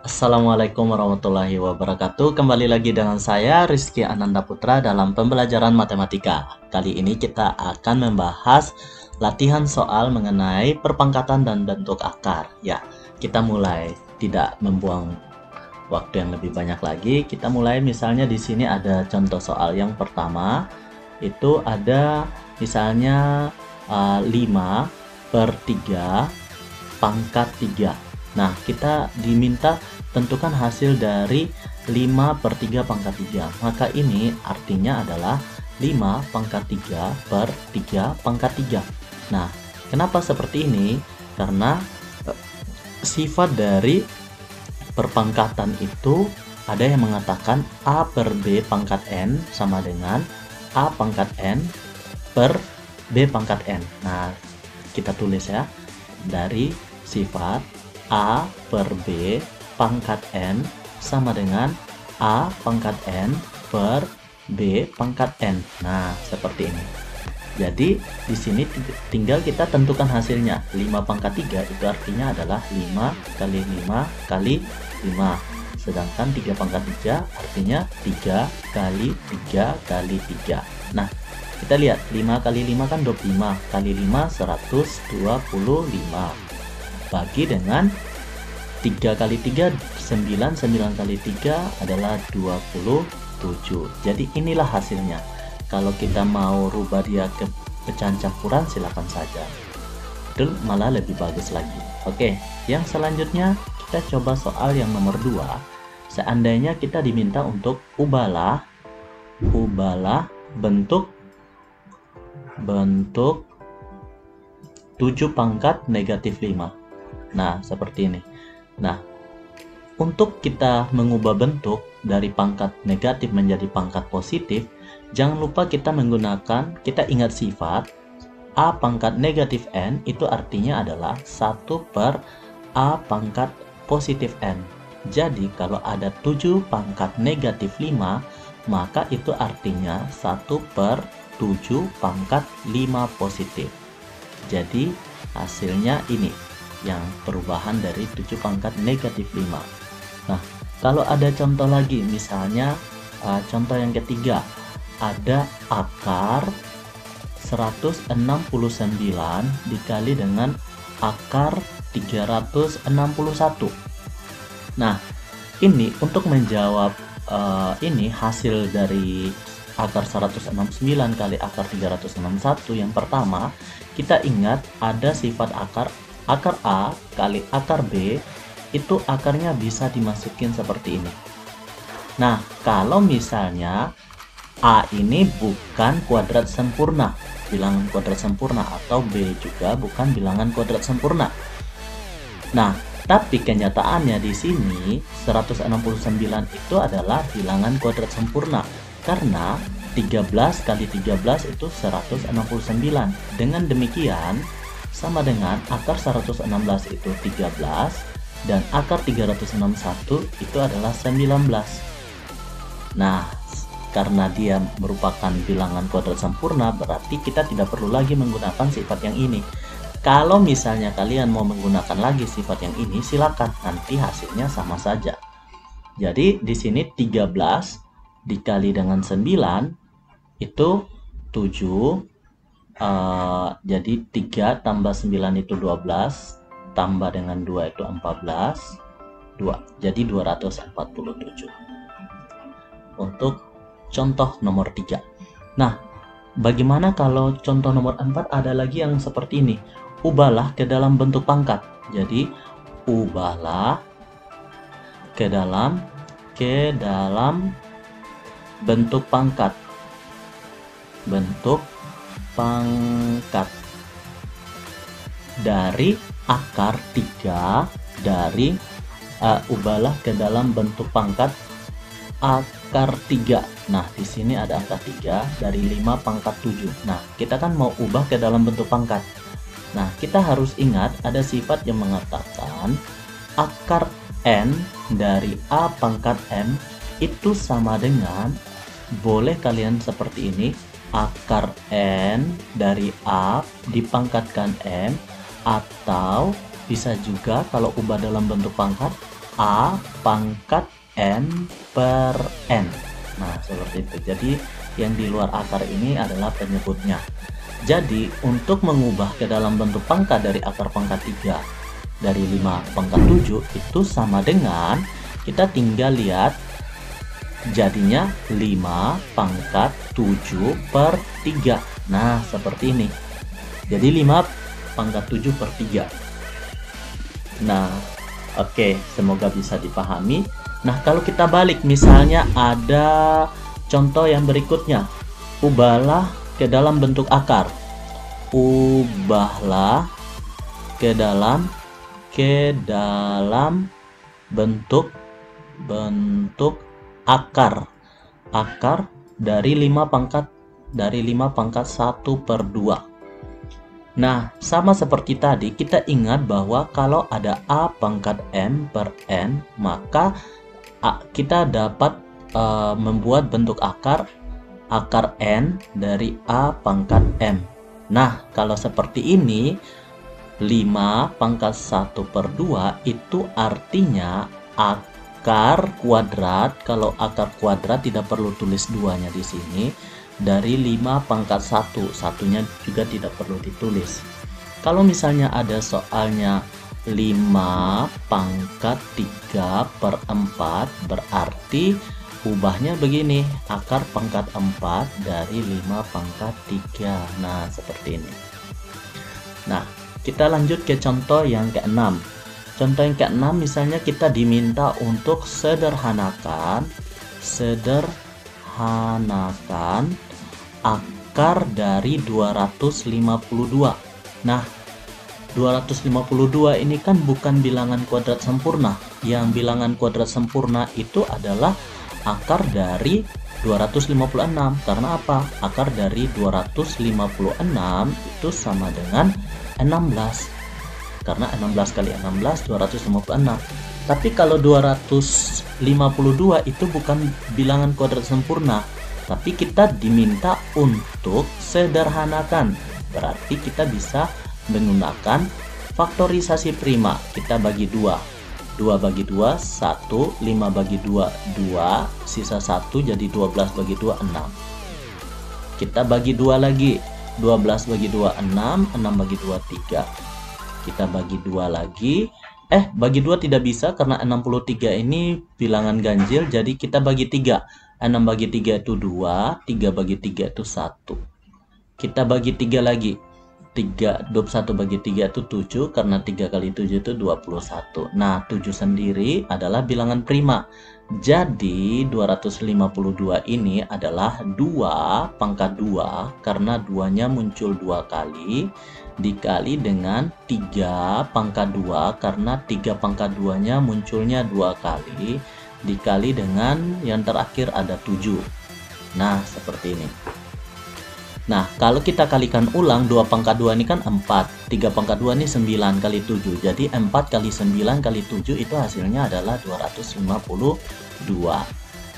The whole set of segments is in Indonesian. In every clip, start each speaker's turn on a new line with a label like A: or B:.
A: Assalamualaikum warahmatullahi wabarakatuh. Kembali lagi dengan saya Rizky Ananda Putra dalam pembelajaran matematika. Kali ini kita akan membahas latihan soal mengenai perpangkatan dan bentuk akar. Ya, kita mulai tidak membuang waktu yang lebih banyak lagi. Kita mulai misalnya di sini ada contoh soal yang pertama. Itu ada misalnya 5/3 pangkat 3. Nah, kita diminta tentukan hasil dari 5/3 pangkat 3. Maka ini artinya adalah 5 pangkat 3 per 3 pangkat 3. Nah, kenapa seperti ini? Karena sifat dari perpangkatan itu ada yang mengatakan A per B pangkat N sama dengan A pangkat N per B pangkat N. Nah, kita tulis ya, dari sifat A per B pangkat N sama dengan A pangkat N per B pangkat N. Nah, seperti ini. Jadi, di sini tinggal kita tentukan hasilnya. 5 pangkat 3 itu artinya adalah 5 kali 5 kali 5. Sedangkan 3 pangkat 3 artinya 3 kali 3 kali 3. Nah, kita lihat 5 kali 5 kan 25, kali 5 125. Bagi dengan 3 kali 3 9, 9 kali 3 adalah 27. Jadi inilah hasilnya. Kalau kita mau rubah dia ke pecahan campuran silakan saja. Itu malah lebih bagus lagi. Oke, yang selanjutnya kita coba soal yang nomor 2. Seandainya kita diminta untuk ubahlah bentuk 7 pangkat negatif 5. Nah, seperti ini. Nah, untuk kita mengubah bentuk dari pangkat negatif menjadi pangkat positif, jangan lupa kita ingat sifat A pangkat negatif N itu artinya adalah 1 per A pangkat positif N. Jadi, kalau ada 7 pangkat negatif 5, maka itu artinya 1 per 7 pangkat 5 positif. Jadi, hasilnya ini yang perubahan dari 7 pangkat negatif 5. Nah, kalau ada contoh lagi, misalnya contoh yang ketiga, ada akar 169 dikali dengan akar 361. Nah, ini untuk menjawab ini hasil dari akar 169 kali akar 361 yang pertama, kita ingat ada sifat akar A kali akar B itu akarnya bisa dimasukin seperti ini. Nah, kalau misalnya A ini bukan kuadrat sempurna, bilangan kuadrat sempurna, atau B juga bukan bilangan kuadrat sempurna. Nah, tapi kenyataannya di sini 169 itu adalah bilangan kuadrat sempurna karena 13 kali 13 itu 169. Dengan demikian sama dengan akar 116 itu 13 dan akar 361 itu adalah 19. Nah, karena dia merupakan bilangan kuadrat sempurna, berarti kita tidak perlu lagi menggunakan sifat yang ini. Kalau misalnya kalian mau menggunakan lagi sifat yang ini, silakan, nanti hasilnya sama saja. Jadi di sini 13 dikali dengan 9 itu 7. Jadi 3 tambah 9 itu 12, tambah dengan 2 itu 14, 2, jadi 247 untuk contoh nomor 3. Nah, bagaimana kalau contoh nomor 4 ada lagi yang seperti ini? Ubahlah ke dalam bentuk pangkat. Jadi ubahlah ke dalam bentuk pangkat. Bentuk pangkat dari akar 3 dari ubahlah ke dalam bentuk pangkat akar 3. Nah, di sini ada akar 3 dari 5 pangkat 7. Nah, kita kan mau ubah ke dalam bentuk pangkat. Nah, kita harus ingat ada sifat yang mengatakan akar N dari A pangkat M itu sama dengan, boleh kalian seperti ini, akar N dari A dipangkatkan M, atau bisa juga kalau ubah dalam bentuk pangkat A pangkat N per N. Nah, seperti itu. Jadi yang di luar akar ini adalah penyebutnya. Jadi untuk mengubah ke dalam bentuk pangkat dari akar pangkat 3 dari 5 pangkat 7 itu sama dengan kita tinggal lihat jadinya 5 pangkat 7 per 3. Nah, seperti ini. Jadi 5 pangkat 7 per 3. Nah, oke, semoga bisa dipahami. Nah, kalau kita balik, misalnya ada contoh yang berikutnya. Ubahlah ke dalam bentuk akar. Ubahlah ke dalam bentuk akar dari 5 pangkat 1 per 2. Nah, sama seperti tadi, kita ingat bahwa kalau ada A pangkat M per N, maka kita dapat membuat bentuk akar N dari A pangkat M. Nah, kalau seperti ini 5 pangkat 1 per 2 itu artinya akar kuadrat. Kalau akar kuadrat tidak perlu tulis 2-nya di sini, dari 5 pangkat 1, satunya juga tidak perlu ditulis. Kalau misalnya ada soalnya 5 pangkat 3 per 4, berarti ubahnya begini, akar pangkat 4 dari 5 pangkat 3. Nah, seperti ini. Nah, kita lanjut ke contoh yang ke-6. Contoh yang ke-6 misalnya kita diminta untuk sederhanakan akar dari 252. Nah, 252 ini kan bukan bilangan kuadrat sempurna. Yang bilangan kuadrat sempurna itu adalah akar dari 256. Karena apa? Akar dari 256 itu sama dengan 16. Karena 16 kali 16 256. Tapi kalau 252 itu bukan bilangan kuadrat sempurna, tapi kita diminta untuk sederhanakan. Berarti kita bisa menggunakan faktorisasi prima. Kita bagi 2. 2 bagi 2 1, 5 bagi 2 2, sisa 1, jadi 12 bagi 2 6. Kita bagi 2 lagi, 12 bagi 2 6, 6 bagi 2 3. Kita bagi 2 lagi, bagi 2 tidak bisa karena 63 ini bilangan ganjil, jadi kita bagi 3. 6 bagi 3 itu 2, 3 bagi 3 itu 1. Kita bagi 3 lagi, 21 bagi 3 itu 7, karena 3 kali 7 itu 21. Nah, 7 sendiri adalah bilangan prima. Jadi 252 ini adalah 2 pangkat 2, karena 2-nya muncul 2 kali, dikali dengan 3 pangkat 2, karena 3 pangkat 2-nya munculnya 2 kali, dikali dengan yang terakhir ada 7. Nah, seperti ini. Nah, kalau kita kalikan ulang, 2 pangkat 2 ini kan 4, 3 pangkat 2 ini 9 kali 7. Jadi 4 kali 9 kali 7 itu hasilnya adalah 252.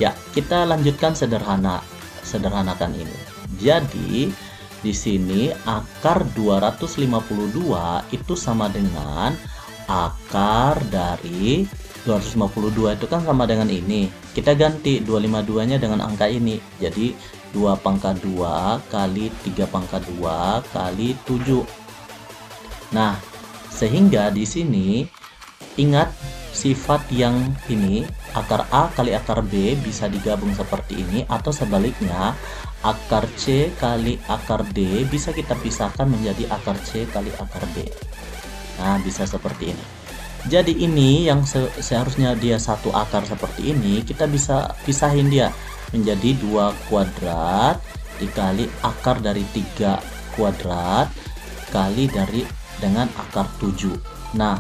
A: Ya, kita lanjutkan sederhanakan ini. Jadi, di sini akar 252 itu sama dengan akar dari 252 itu kan sama dengan ini. Kita ganti 252-nya dengan angka ini. Jadi 2 pangkat 2 kali 3 pangkat 2 kali 7. Nah, sehingga di sini ingat sifat yang ini, akar A kali akar B bisa digabung seperti ini, atau sebaliknya akar C kali akar D bisa kita pisahkan menjadi akar C kali akar B. Nah, bisa seperti ini. Jadi ini yang seharusnya dia satu akar seperti ini, kita bisa pisahin dia menjadi 2 kuadrat dikali akar dari 3 kuadrat kali dengan akar 7. Nah,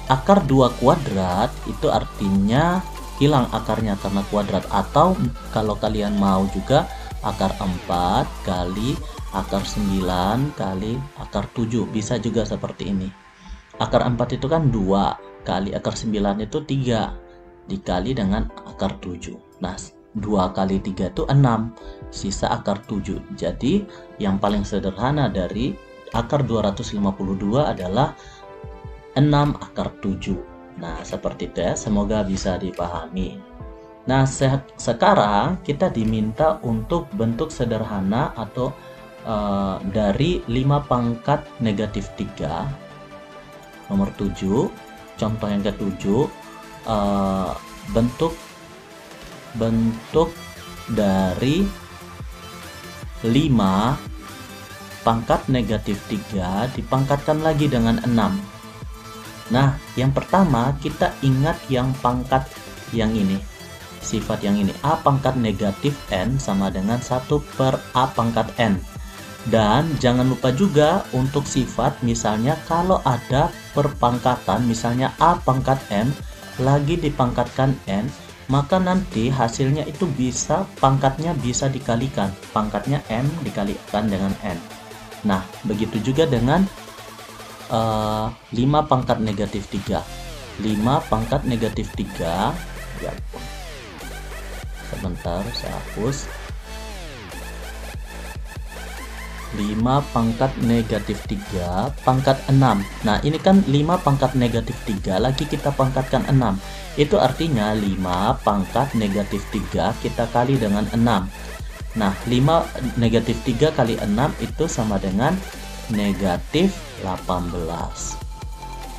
A: akar 2 kuadrat itu artinya hilang akarnya karena kuadrat, atau kalau kalian mau juga akar 4 kali akar 9 kali akar 7, bisa juga seperti ini. Akar 4 itu kan 2 kali akar 9 itu 3 dikali dengan akar 7. Nah, 2 kali 3 itu 6, sisa akar 7. Jadi yang paling sederhana dari akar 252 adalah 6 akar 7. Nah, seperti itu ya, semoga bisa dipahami. Nah, sekarang kita diminta untuk bentuk sederhana atau dari 5 pangkat negatif 3. Nomor 7, contoh yang ke-7, bentuk dari 5 pangkat negatif 3 dipangkatkan lagi dengan 6. Nah, yang pertama kita ingat yang pangkat yang ini, sifat yang ini, A pangkat negatif N sama dengan 1 per A pangkat N. Dan jangan lupa juga untuk sifat, misalnya kalau ada perpangkatan, misalnya A pangkat N lagi dipangkatkan N, maka nanti hasilnya itu bisa, pangkatnya bisa dikalikan, pangkatnya N dikalikan dengan N. Nah, begitu juga dengan 5 pangkat negatif 3. 5 pangkat negatif 3 ya, sebentar saya hapus. 5 pangkat negatif 3 pangkat 6. Nah, ini kan 5 pangkat negatif 3 lagi kita pangkatkan 6. Itu artinya 5 pangkat negatif 3 kita kali dengan 6. Nah, 5 negatif 3 kali 6 itu sama dengan negatif 18.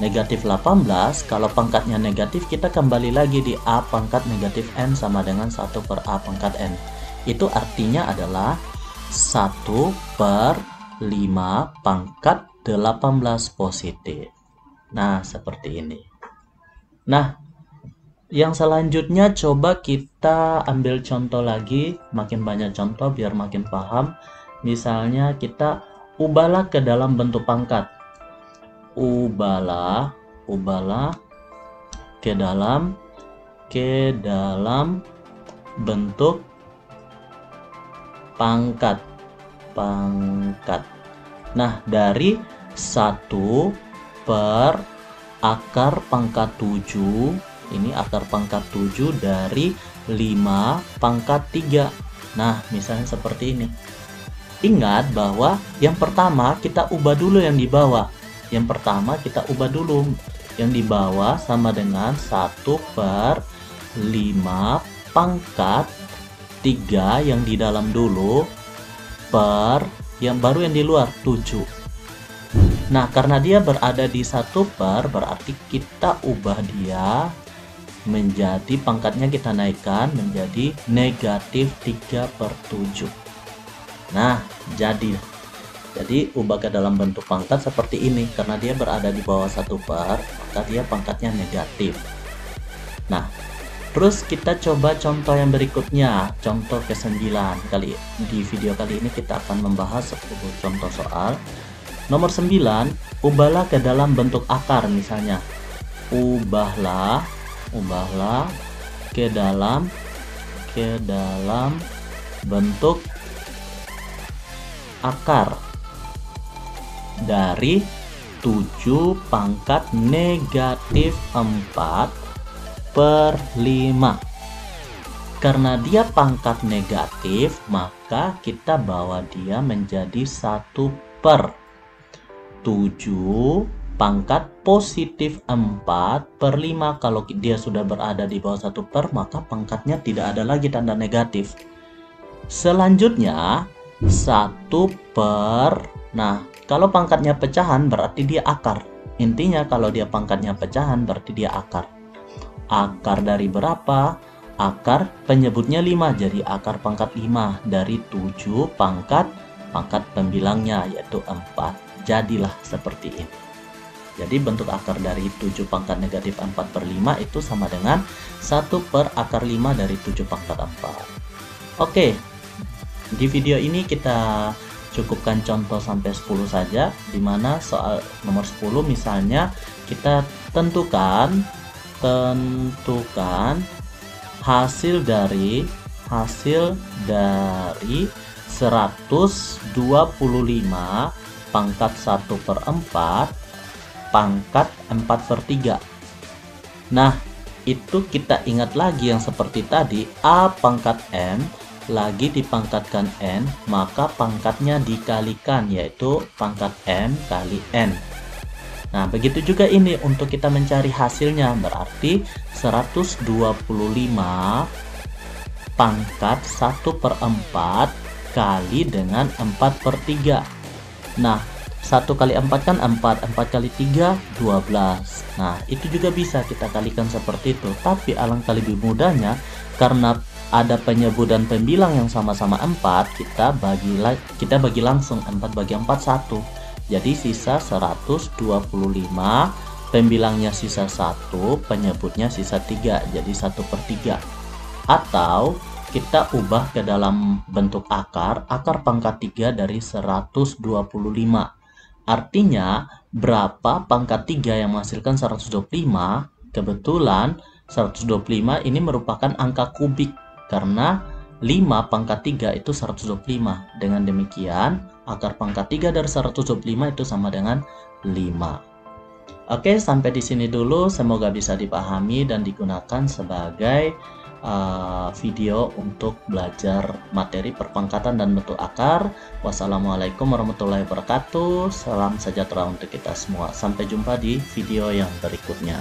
A: Negatif 18, kalau pangkatnya negatif, kita kembali lagi di A pangkat negatif N sama dengan 1 per A pangkat N. Itu artinya adalah 1 per 5 pangkat 18 positif. Nah, seperti ini. Nah, yang selanjutnya coba kita ambil contoh lagi, makin banyak contoh biar makin paham. Misalnya kita ubahlah ke dalam bentuk pangkat. Ubahlah ke dalam bentuk pangkat. Nah, dari 1 per akar pangkat 7, ini akar pangkat 7 dari 5 pangkat 3. Nah, misalnya seperti ini. Ingat bahwa yang pertama kita ubah dulu yang di bawah. Yang pertama kita ubah dulu yang di bawah sama dengan 1 per 5 pangkat 3 yang di dalam dulu per yang baru yang di luar 7. Nah, karena dia berada di 1 per, berarti kita ubah dia menjadi, pangkatnya kita naikkan menjadi negatif 3 per 7. Nah, jadi ubah ke dalam bentuk pangkat seperti ini. Karena dia berada di bawah 1 per, maka dia pangkatnya negatif. Nah, terus kita coba contoh yang berikutnya, contoh ke-9. Di video kali ini kita akan membahas 10 contoh soal. Nomor 9, ubahlah ke dalam bentuk akar. Misalnya, ubahlah ke dalam bentuk akar dari 7 pangkat negatif 4 per 5. Karena dia pangkat negatif, maka kita bawa dia menjadi 1 per 7 pangkat positif 4 per 5. Kalau dia sudah berada di bawah 1 per, maka pangkatnya tidak ada lagi tanda negatif. Selanjutnya 1 per, nah kalau pangkatnya pecahan berarti dia akar. Intinya kalau dia pangkatnya pecahan berarti dia akar. Akar dari berapa? Akar penyebutnya 5, jadi akar pangkat 5 dari 7 pangkat pembilangnya yaitu 4. Jadilah seperti ini. Jadi bentuk akar dari 7 pangkat negatif 4 per 5 itu sama dengan 1 per akar 5 dari 7 pangkat 4. Oke, di video ini kita cukupkan contoh sampai 10 saja, dimana soal nomor 10 misalnya kita tentukan hasil dari 125 pangkat 1 per 4 pangkat 4 per 3. Nah, itu kita ingat lagi yang seperti tadi, A pangkat M lagi dipangkatkan N, maka pangkatnya dikalikan, yaitu pangkat M kali N. Nah, begitu juga ini untuk kita mencari hasilnya, berarti 125 pangkat 1/4 kali dengan 4/3. Nah, 1 kali 4 kan 4, 4 kali 3, 12. Nah, itu juga bisa kita kalikan seperti itu. Tapi alangkah lebih mudahnya, karena ada penyebut dan pembilang yang sama-sama 4, kita bagi langsung 4 bagi 4, 1. Jadi sisa 125, pembilangnya sisa 1, penyebutnya sisa 3, jadi 1/3. Atau kita ubah ke dalam bentuk akar pangkat 3 dari 125. Artinya, berapa pangkat 3 yang menghasilkan 125? Kebetulan 125 ini merupakan angka kubik, karena 5 pangkat 3 itu 125. Dengan demikian, akar pangkat 3 dari 125 itu sama dengan 5. Oke, sampai di sini dulu. Semoga bisa dipahami dan digunakan sebagai video untuk belajar materi perpangkatan dan bentuk akar. Wassalamualaikum warahmatullahi wabarakatuh. Salam sejahtera untuk kita semua. Sampai jumpa di video yang berikutnya.